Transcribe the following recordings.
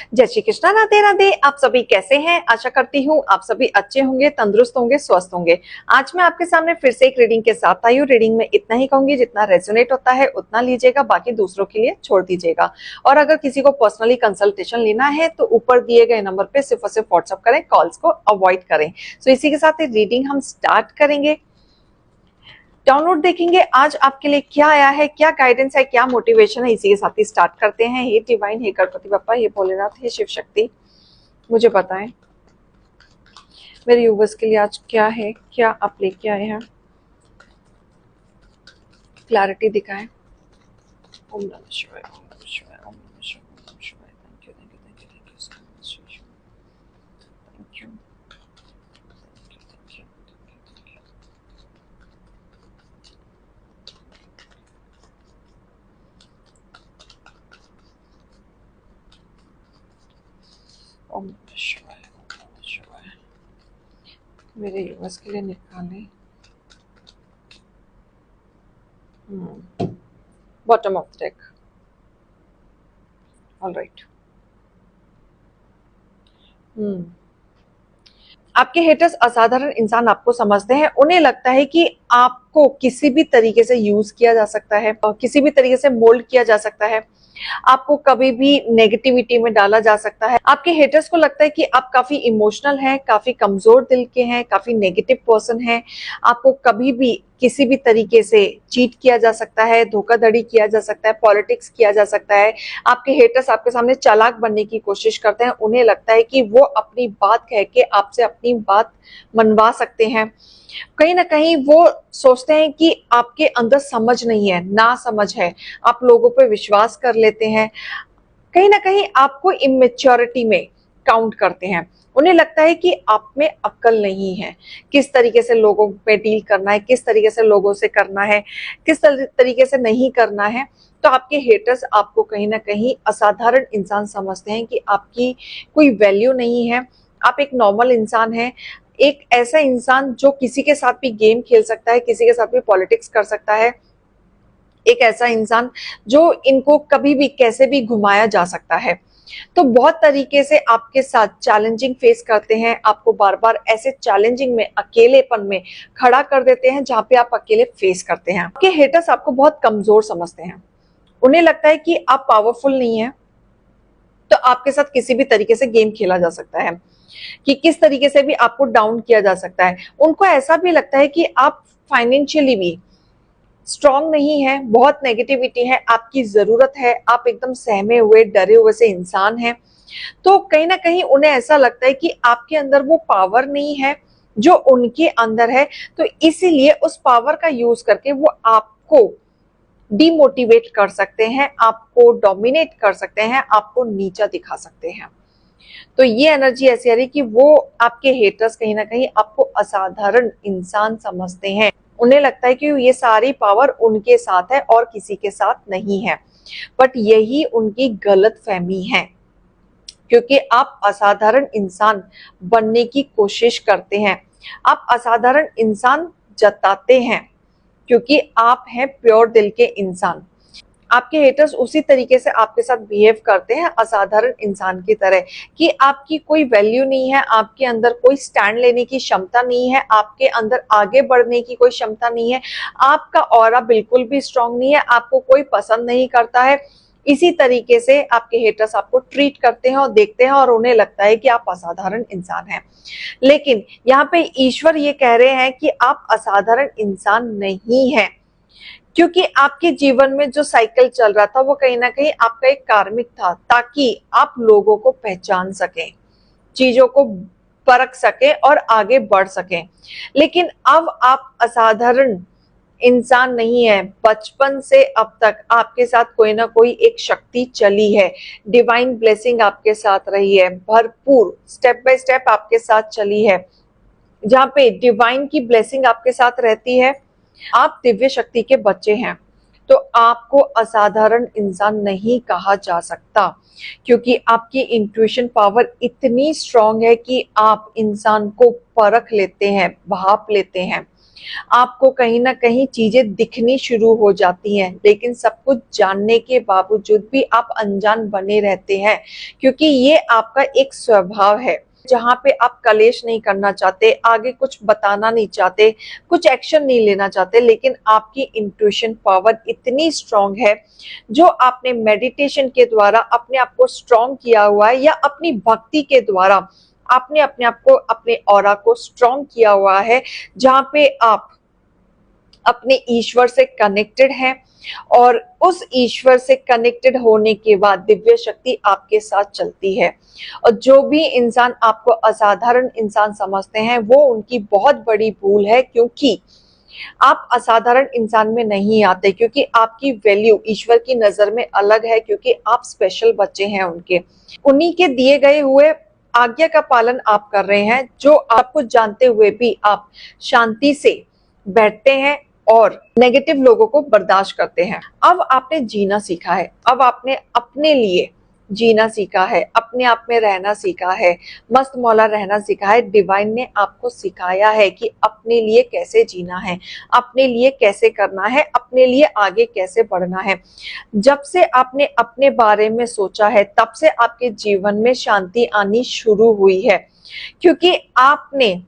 जय श्री कृष्णा, राधे राधे। आप सभी कैसे हैं? आशा करती हूँ आप सभी अच्छे होंगे, तंदुरुस्त होंगे, स्वस्थ होंगे। आज मैं आपके सामने फिर से एक रीडिंग के साथ आई हूँ। रीडिंग में इतना ही कहूंगी, जितना रेजोनेट होता है उतना लीजिएगा, बाकी दूसरों के लिए छोड़ दीजिएगा। और अगर किसी को पर्सनली कंसल्टेशन लेना है तो ऊपर दिए गए नंबर पे सिर्फ और सिर्फ व्हाट्सअप करें, कॉल्स को अवॉइड करें। तो इसी के साथ रीडिंग हम स्टार्ट करेंगे। डाउनलोड देखेंगे आज आपके लिए क्या आया है, क्या गाइडेंस है, क्या मोटिवेशन है। इसी के साथ ही स्टार्ट करते हैं। हे डिवाइन, हे गणपति बप्पा, हे भोलेनाथ, हे शिव शक्ति, मुझे बताएं मेरे यूवर्स के लिए आज क्या है, क्या आप लेके आए हैं। क्लैरिटी दिखाएं। ओम नमः शिवाय, ओम नमः शिवाय, ओम नमः शिवाय, ओम नमः शिवाय। Thank you, thank you, thank you, thank you so much. Thank you, thank you, thank you. ओम नमः शिवाय, ओम नमः शिवाय। मेरे यूवर्स के लिए निकालें। Bottom of deck. All right. आपके हेटर्स असाधारण इंसान आपको समझते हैं। उन्हें लगता है कि आपको किसी भी तरीके से यूज किया जा सकता है, किसी भी तरीके से मोल्ड किया जा सकता है, आपको कभी भी नेगेटिविटी में डाला जा सकता है। आपके हेटर्स को लगता है कि आप काफी इमोशनल हैं, काफी कमजोर दिल के हैं, काफी नेगेटिव पर्सन हैं। आपको कभी भी किसी भी तरीके से चीट किया जा सकता है, धोखाधड़ी किया जा सकता है, पॉलिटिक्स किया जा सकता है। आपके हेटर्स आपके सामने चालाक बनने की कोशिश करते हैं। उन्हें लगता है कि वो अपनी बात कह के आपसे अपनी बात मनवा सकते हैं। कहीं ना कहीं वो सोचते हैं कि आपके अंदर समझ नहीं है, ना समझ है, आप लोगों पे विश्वास कर लेते हैं। कहीं ना कहीं आपको इमेच्योरिटी में काउंट करते हैं। उन्हें लगता है कि आप में अक्ल नहीं है, किस तरीके से लोगों पे डील करना है, किस तरीके से लोगों से करना है, किस तरीके से नहीं करना है। तो आपके हेटर्स आपको कहीं ना कहीं असाधारण इंसान समझते हैं कि आपकी कोई वैल्यू नहीं है। आप एक नॉर्मल इंसान हैं, एक ऐसा इंसान जो किसी के साथ भी गेम खेल सकता है, किसी के साथ भी पॉलिटिक्स कर सकता है, एक ऐसा इंसान जो इनको कभी भी कैसे भी घुमाया जा सकता है। तो बहुत तरीके से आपके साथ चैलेंजिंग फेस करते हैं, आपको बार बार ऐसे चैलेंजिंग में, अकेलेपन में खड़ा कर देते हैं जहां पे आप अकेले फेस करते हैं। आपके हेटर्स आपको बहुत कमजोर समझते हैं। उन्हें लगता है कि आप पावरफुल नहीं है, तो आपके साथ किसी भी तरीके से गेम खेला जा सकता है, कि किस तरीके से भी आपको डाउन किया जा सकता है। उनको ऐसा भी लगता है कि आप फाइनेंशियली भी स्ट्रांग नहीं है, बहुत नेगेटिविटी है, आपकी जरूरत है, आप एकदम सहमे हुए, डरे हुए से इंसान हैं। तो कहीं ना कहीं उन्हें ऐसा लगता है कि आपके अंदर वो पावर नहीं है जो उनके अंदर है। तो इसीलिए उस पावर का यूज करके वो आपको डिमोटिवेट कर सकते हैं, आपको डोमिनेट कर सकते हैं, आपको नीचा दिखा सकते हैं। तो ये एनर्जी ऐसी आ रही कि वो आपके हेटर्स कहीं ना कहीं आपको असाधारण इंसान समझते हैं। उन्हें लगता है कि ये सारी पावर उनके साथ है और किसी के साथ नहीं है। बट यही उनकी गलत फहमी है, क्योंकि आप असाधारण इंसान बनने की कोशिश करते हैं, आप असाधारण इंसान जताते हैं, क्योंकि आप हैं प्योर दिल के इंसान। आपके हेटर्स उसी तरीके से आपके साथ बिहेव करते हैं, असाधारण इंसान की तरह, कि आपकी कोई वैल्यू नहीं है, आपके अंदर कोई स्टैंड लेने की क्षमता नहीं है, आपके अंदर आगे बढ़ने की कोई क्षमता नहीं है, आपका ऑरा बिल्कुल भी स्ट्रांग नहीं है, आपको कोई पसंद नहीं करता है। इसी तरीके से आपके हेटर्स आपको ट्रीट करते हैं और देखते हैं, और उन्हें लगता है कि आप असाधारण इंसान हैं। लेकिन यहाँ पे ईश्वर ये कह रहे हैं कि आप असाधारण इंसान नहीं हैं, क्योंकि आपके जीवन में जो साइकिल चल रहा था वो कहीं ना कहीं आपका एक कार्मिक था, ताकि आप लोगों को पहचान सकें, चीजों को परख सकें और आगे बढ़ सकें। लेकिन अब आप असाधारण इंसान नहीं है। बचपन से अब तक आपके साथ कोई ना कोई एक शक्ति चली है, डिवाइन ब्लेसिंग आपके साथ रही है, भरपूर स्टेप बाय स्टेप आपके साथ चली है, जहां पे डिवाइन की ब्लेसिंग आपके साथ रहती है। आप दिव्य शक्ति के बच्चे हैं, तो आपको असाधारण इंसान नहीं कहा जा सकता, क्योंकि आपकी इंट्यूशन पावर इतनी स्ट्रांग है कि आप इंसान को परख लेते हैं, भाप लेते हैं। आपको कहीं ना कहीं चीजें दिखनी शुरू हो जाती हैं, लेकिन सब कुछ जानने के बावजूद भी आप अनजान बने रहते हैं, क्योंकि ये आपका एक स्वभाव है जहां पे आप कलेश नहीं करना चाहते, आगे कुछ बताना नहीं चाहते, कुछ एक्शन नहीं लेना चाहते, लेकिन आपकी इंट्यूशन पावर इतनी स्ट्रांग है, जो आपने मेडिटेशन के द्वारा अपने आप को स्ट्रांग किया हुआ है, या अपनी भक्ति के द्वारा आपने अपने आप को, अपने ऑरा को स्ट्रांग किया हुआ है, जहां पे आप अपने ईश्वर से कनेक्टेड हैं, और उस ईश्वर से कनेक्टेड होने के बाद दिव्य शक्ति आपके साथ चलती है। और जो भी इंसान आपको असाधारण इंसान समझते हैं, वो उनकी बहुत बड़ी भूल है, क्योंकि आप असाधारण इंसान में नहीं आते, क्योंकि आपकी वैल्यू ईश्वर की नजर में अलग है, क्योंकि आप स्पेशल बच्चे हैं उनके। उन्हीं के दिए गए हुए आज्ञा का पालन आप कर रहे हैं, जो आपको जानते हुए भी आप शांति से बैठते हैं और नेगेटिव लोगों को बर्दाश्त करते हैं। अब आपने जीना सीखा है, अब आपने अपने लिए जीना सीखा है, अपने आप में रहना सीखा है, मस्त मौला रहना सीखा है। डिवाइन ने आपको सिखाया है कि अपने लिए कैसे जीना है, अपने लिए कैसे करना है, अपने लिए आगे कैसे बढ़ना है। जब से आपने अपने बारे में सोचा है, तब से आपके जीवन में शांति आनी शुरू हुई है, क्योंकि आपने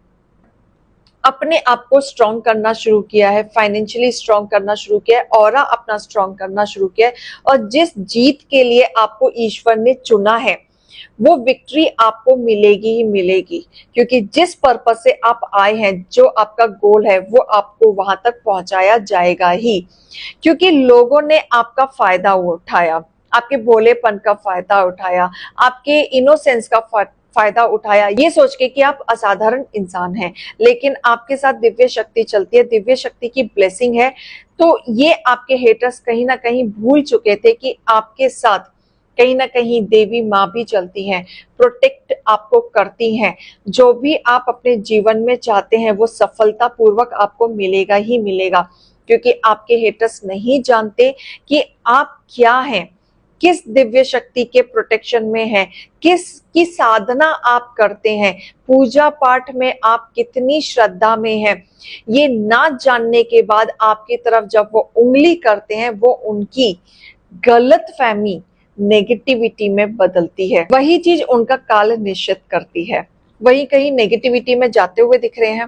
अपने आप को स्ट्रॉन्ग करना शुरू किया है, फाइनेंशियली स्ट्रॉन्ग करना शुरू किया है, ऑरा अपना स्ट्रॉन्ग करना शुरू किया है। और जिस जीत के लिए आपको ईश्वर ने चुना है, वो विक्ट्री आपको मिलेगी ही मिलेगी, क्योंकि जिस पर्पस से आप आए हैं, जो आपका गोल है, वो आपको वहां तक पहुंचाया जाएगा ही। क्योंकि लोगों ने आपका फायदा उठाया, आपके भोलेपन का फायदा उठाया, आपके इनोसेंस का फायदा उठाया, ये सोच के कि आप असाधारण इंसान हैं, लेकिन आपके साथ दिव्य शक्ति चलती है, दिव्य शक्ति की ब्लेसिंग है। तो ये आपके हेटर्स कहीं ना कहीं भूल चुके थे कि आपके साथ कहीं ना कहीं देवी माँ भी चलती हैं, प्रोटेक्ट आपको करती हैं। जो भी आप अपने जीवन में चाहते हैं, वो सफलता पूर्वक आपको मिलेगा ही मिलेगा, क्योंकि आपके हेटर्स नहीं जानते कि आप क्या हैं, किस दिव्य शक्ति के प्रोटेक्शन में है, किस की साधना आप करते हैं, पूजा पाठ में आप कितनी श्रद्धा में हैं। ये ना जानने के बाद आपकी तरफ जब वो उंगली करते हैं, वो उनकी गलत फहमी नेगेटिविटी में बदलती है। वही चीज उनका काल निश्चित करती है, वही कहीं नेगेटिविटी में जाते हुए दिख रहे हैं।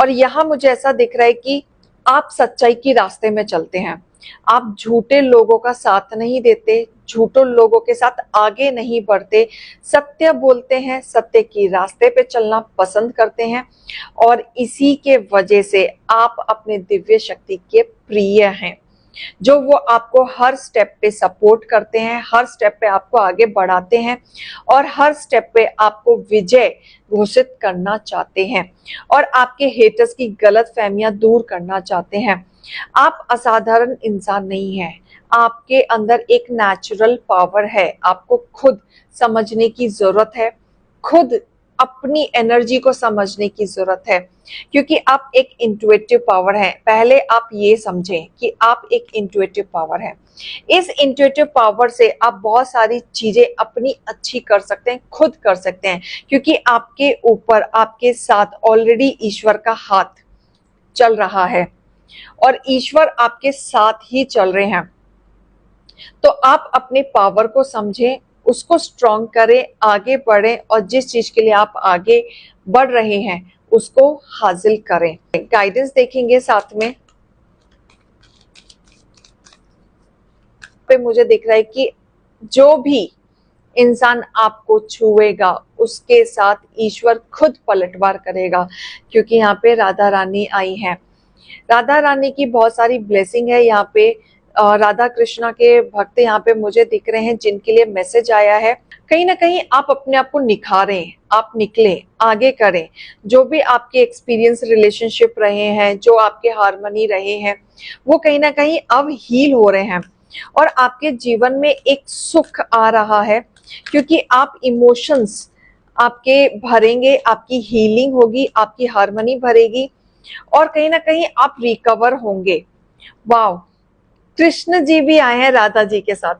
और यहाँ मुझे ऐसा दिख रहा है कि आप सच्चाई की रास्ते में चलते हैं, आप झूठे लोगों का साथ नहीं देते, झूठों लोगों के साथ आगे नहीं बढ़ते, सत्य बोलते हैं, सत्य की रास्ते पे चलना पसंद करते हैं। और इसी के वजह से आप अपने दिव्य शक्ति के प्रिय हैं, जो वो आपको हर स्टेप पे सपोर्ट करते हैं, हर स्टेप पे आपको आगे बढ़ाते हैं, और हर स्टेप पे आपको विजय घोषित करना चाहते हैं, और आपके हेटर्स की गलत फहमियां दूर करना चाहते हैं। आप असाधारण इंसान नहीं हैं, आपके अंदर एक नेचुरल पावर है। आपको खुद समझने की जरूरत है, खुद अपनी एनर्जी को समझने की जरूरत है, क्योंकि आप एक इंट्यूटिव पावर है। पहले आप ये समझें कि आप एक इंट्यूटिव पावर है। इस इंट्यूटिव पावर से आप बहुत सारी चीजें अपनी अच्छी कर सकते हैं, खुद कर सकते हैं, क्योंकि आपके ऊपर, आपके साथ ऑलरेडी ईश्वर का हाथ चल रहा है, और ईश्वर आपके साथ ही चल रहे हैं। तो आप अपने पावर को समझें, उसको स्ट्रॉन्ग करें, आगे बढ़ें, और जिस चीज के लिए आप आगे बढ़ रहे हैं उसको हासिल करें। गाइडेंस देखेंगे साथ में। पे मुझे दिख रहा है कि जो भी इंसान आपको छुएगा, उसके साथ ईश्वर खुद पलटवार करेगा, क्योंकि यहाँ पे राधा रानी आई हैं। राधा रानी की बहुत सारी ब्लेसिंग है यहाँ पे। राधा कृष्णा के भक्त यहाँ पे मुझे दिख रहे हैं, जिनके लिए मैसेज आया है। कहीं ना कहीं आप अपने आप को निखारें, आप निकलें, आगे करें। जो भी आपके एक्सपीरियंस रिलेशनशिप रहे हैं, जो आपके हार्मनी रहे हैं, वो कहीं ना कहीं अब हील हो रहे हैं, और आपके जीवन में एक सुख आ रहा है, क्योंकि आप इमोशंस आपके भरेंगे, आपकी हीलिंग होगी, आपकी हार्मनी भरेगी, और कहीं ना कहीं आप रिकवर होंगे। वाव, कृष्ण जी भी आए हैं राधा जी के साथ।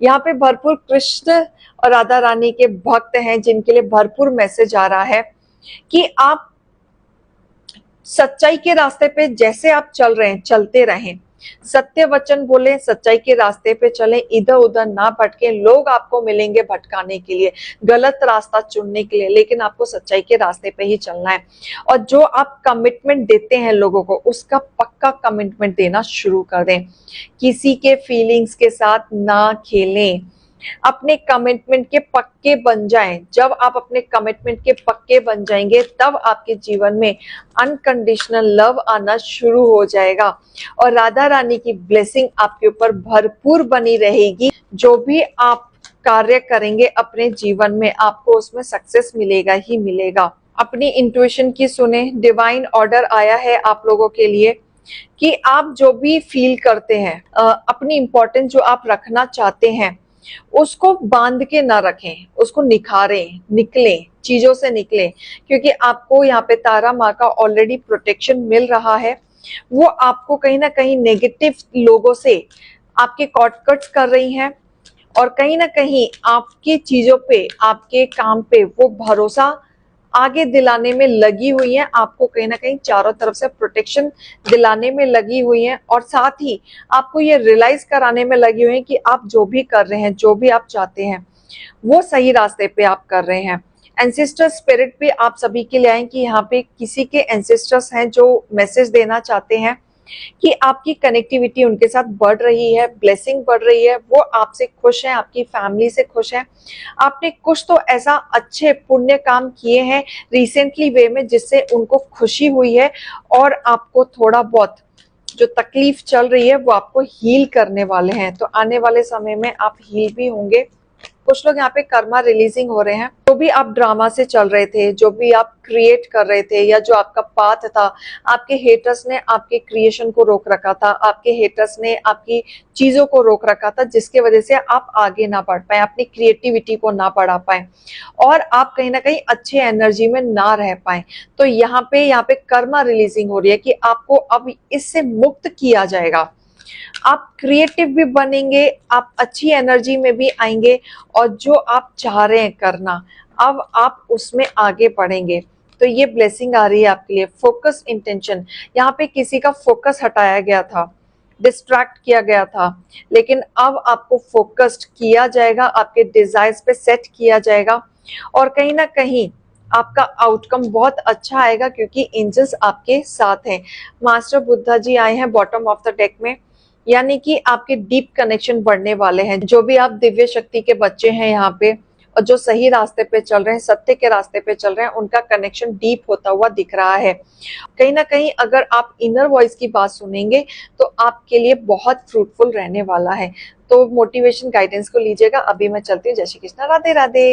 यहाँ पे भरपूर कृष्ण और राधा रानी के भक्त हैं, जिनके लिए भरपूर मैसेज आ रहा है कि आप सच्चाई के रास्ते पे जैसे आप चल रहे हैं चलते रहें, सत्य वचन बोले, सच्चाई के रास्ते पे चले, इधर उधर ना भटके। लोग आपको मिलेंगे भटकाने के लिए, गलत रास्ता चुनने के लिए, लेकिन आपको सच्चाई के रास्ते पे ही चलना है। और जो आप कमिटमेंट देते हैं लोगों को, उसका पक्का कमिटमेंट देना शुरू कर दें। किसी के फीलिंग्स के साथ ना खेलें, अपने कमिटमेंट के पक्के बन जाएं। जब आप अपने कमिटमेंट के पक्के बन जाएंगे, तब आपके जीवन में अनकंडीशनल लव आना शुरू हो जाएगा और राधा रानी की ब्लेसिंग आपके ऊपर भरपूर बनी रहेगी। जो भी आप कार्य करेंगे अपने जीवन में, आपको उसमें सक्सेस मिलेगा ही मिलेगा। अपनी इंट्यूशन की सुने, डिवाइन ऑर्डर आया है आप लोगों के लिए कि आप जो भी फील करते हैं, अपनी इंपॉर्टेंस जो आप रखना चाहते हैं, उसको बांध के ना रखें, उसको निखारें, निकलें, चीजों से निकलें, क्योंकि आपको यहाँ पे तारा माँ का ऑलरेडी प्रोटेक्शन मिल रहा है। वो आपको कहीं ना कहीं नेगेटिव लोगों से आपके कॉर्डकट्स कर रही हैं और कहीं ना कहीं आपकी चीजों पे, आपके काम पे वो भरोसा आगे दिलाने में लगी हुई है। आपको कहीं ना कहीं चारों तरफ से प्रोटेक्शन दिलाने में लगी हुई है और साथ ही आपको ये रियलाइज कराने में लगी हुई है कि आप जो भी कर रहे हैं, जो भी आप चाहते हैं, वो सही रास्ते पे आप कर रहे हैं। एंसेस्टर स्पिरिट पे आप सभी के लिए आए कि यहाँ पे किसी के एंसेस्टर्स हैं जो मैसेज देना चाहते हैं कि आपकी कनेक्टिविटी उनके साथ बढ़ रही है, ब्लेसिंग बढ़ रही है, वो आपसे खुश हैं, आपकी फैमिली से खुश हैं। आपने कुछ तो ऐसा अच्छे पुण्य काम किए हैं रिसेंटली वे में जिससे उनको खुशी हुई है और आपको थोड़ा बहुत जो तकलीफ चल रही है वो आपको हील करने वाले हैं। तो आने वाले समय में आप हील भी होंगे। कुछ लोग यहाँ पे कर्मा रिलीजिंग हो रहे हैं। जो भी आप ड्रामा से चल रहे थे, जो भी आप क्रिएट कर रहे थे, या जो आपका पाथ था, आपके हेटर्स ने आपके क्रिएशन को रोक रखा था, आपके हेटर्स ने आपकी चीजों को रोक रखा था, जिसके वजह से आप आगे ना बढ़ पाए, अपनी क्रिएटिविटी को ना बढ़ा पाए और आप कहीं ना कहीं अच्छे एनर्जी में ना रह पाए। तो यहाँ पे कर्मा रिलीजिंग हो रही है कि आपको अब इससे मुक्त किया जाएगा। आप क्रिएटिव भी बनेंगे, आप अच्छी एनर्जी में भी आएंगे और जो आप चाह रहे हैं करना, अब आप उसमें आगे बढ़ेंगे। तो ये ब्लेसिंग आ रही है आपके लिए। फोकस इंटेंशन, यहाँ पे किसी का फोकस हटाया गया था, डिस्ट्रैक्ट किया गया था, लेकिन अब आपको फोकस्ड किया जाएगा, आपके डिजायर्स पे सेट किया जाएगा और कहीं ना कहीं आपका आउटकम बहुत अच्छा आएगा क्योंकि एंजल्स आपके साथ हैं। मास्टर बुद्धा जी आए हैं बॉटम ऑफ द डेक में, यानी कि आपके डीप कनेक्शन बढ़ने वाले हैं। जो भी आप दिव्य शक्ति के बच्चे हैं यहाँ पे और जो सही रास्ते पे चल रहे हैं, सत्य के रास्ते पे चल रहे हैं, उनका कनेक्शन डीप होता हुआ दिख रहा है। कहीं ना कहीं अगर आप इनर वॉइस की बात सुनेंगे तो आपके लिए बहुत फ्रूटफुल रहने वाला है। तो मोटिवेशन गाइडेंस को लीजिएगा। अभी मैं चलती हूँ। जय श्री कृष्णा, राधे राधे।